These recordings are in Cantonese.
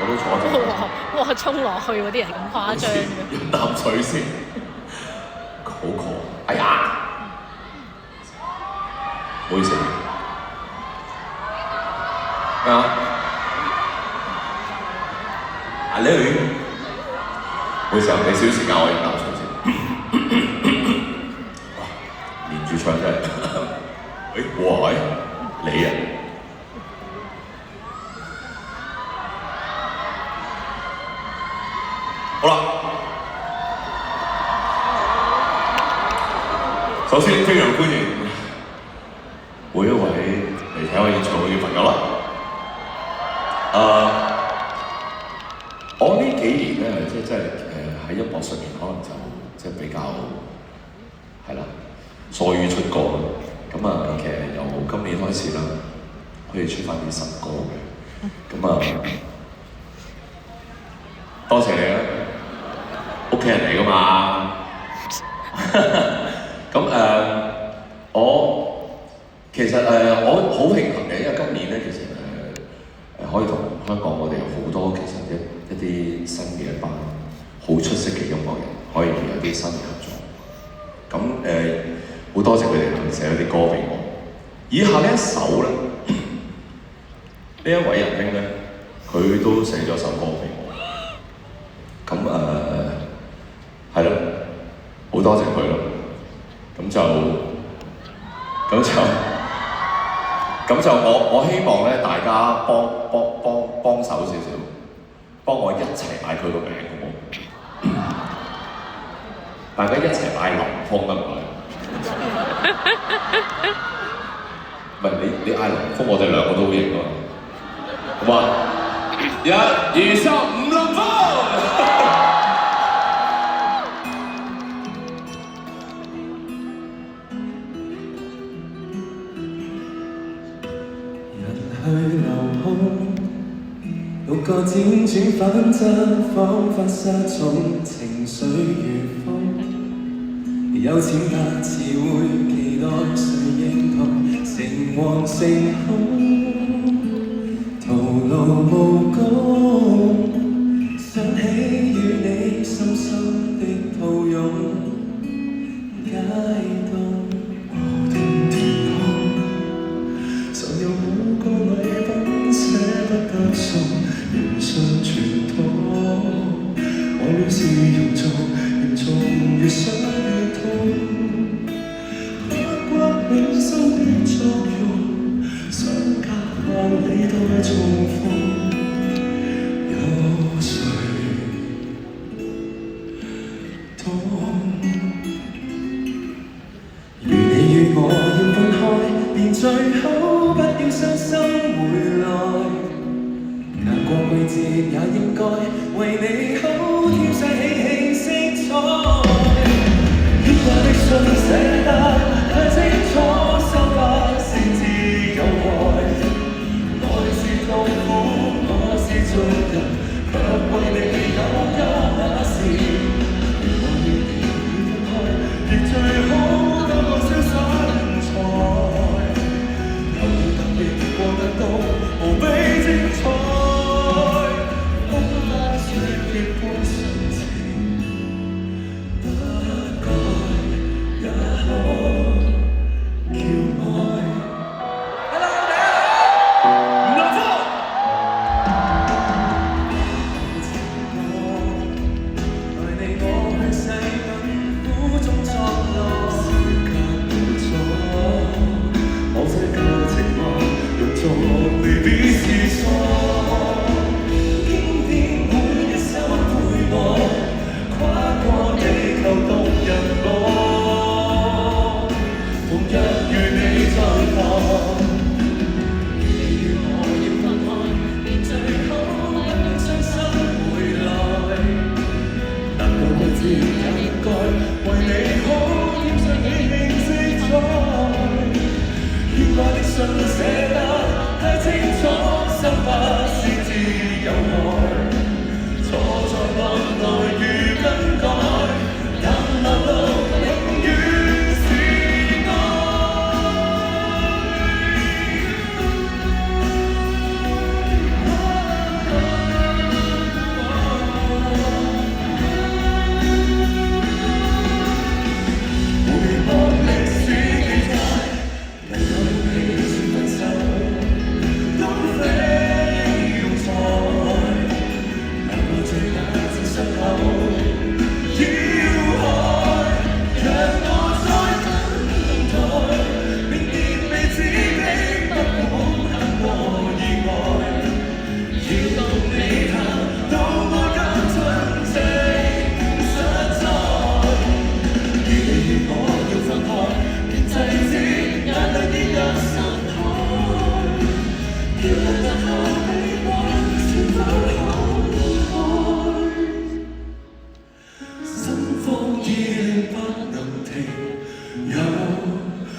我都坐正。哇！衝落去嗰啲人咁誇張嘅。飲啖水先，好渴。哎呀，唔好意思。咩啊？阿女，唔好意思，俾少少時間我飲啖水先。哇，連住唱真係。哇！你啊？好啦，首先非常歡迎每一位嚟睇我演唱會嘅朋友啦。我呢幾年咧，即係喺音樂上面可能就即係比較係啦，疏於出歌啦。咁啊，其實由今年開始啦，可以出翻啲新歌嘅。咁啊，多謝你啦！屋企人嚟㗎嘛，咁我其實我好慶幸嘅，因為今年咧其實可以同香港我哋有好多其實一啲新嘅一班好出色嘅音樂人，可以有啲新嘅合作。咁好多謝佢哋寫咗啲歌俾我。以下呢一首咧，呢一位仁兄咧，佢都寫咗首歌俾我。咁係咯，好多謝佢咯。咁就我希望咧，大家幫手少少，幫我一齊嗌佢個名好唔好？大家一齊嗌林峯得唔得？唔係你嗌林峯，我哋兩個都好型喎。好嘛？1、2、3、5，林峯！去流空，6個輾轉反側，彷彿失蹤，情緒如風。有錢百次會期待誰認同，誠惶誠恐，徒勞無功。想起與你深深的抱擁，解凍。緣信傳統，我越是凝重，嚴重越想越痛。不關永生的作用，相隔萬里待重逢。有誰懂？盡捨得，太清楚心不是自由愛，錯在或來如更改，但流露永遠是愛。回望歷史記載，能有勇氣說分手，都非用錯愛，哪怕最大正傷口，要害，讓我再等待，明年未知的不管很多意外，要共你談到愛跟盡情實在。如你與我要分開，別制止眼淚跌入深海，叫日後你我全分開。心慌意亂不能停，有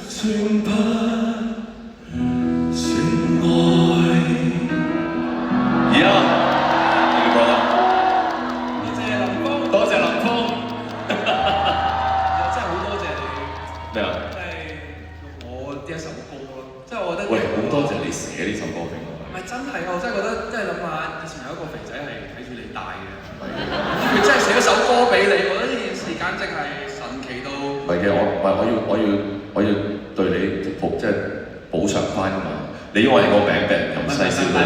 算不算愛？ Yeah，你嘅 brother，多謝林峰，多謝林峰。真係好多謝你，咩啊？即係用我呢一首歌咯。即係我覺得，喂，好多謝你寫呢首歌俾我。唔係真係啊！我真係覺得，即係諗下，以前有一個肥仔係睇住你大嘅，佢真係寫咗首歌俾你，我覺得呢件事簡直係神奇到。唔係嘅，我要對你即係補償翻㗎嘛。你因為個名俾人咁細小到。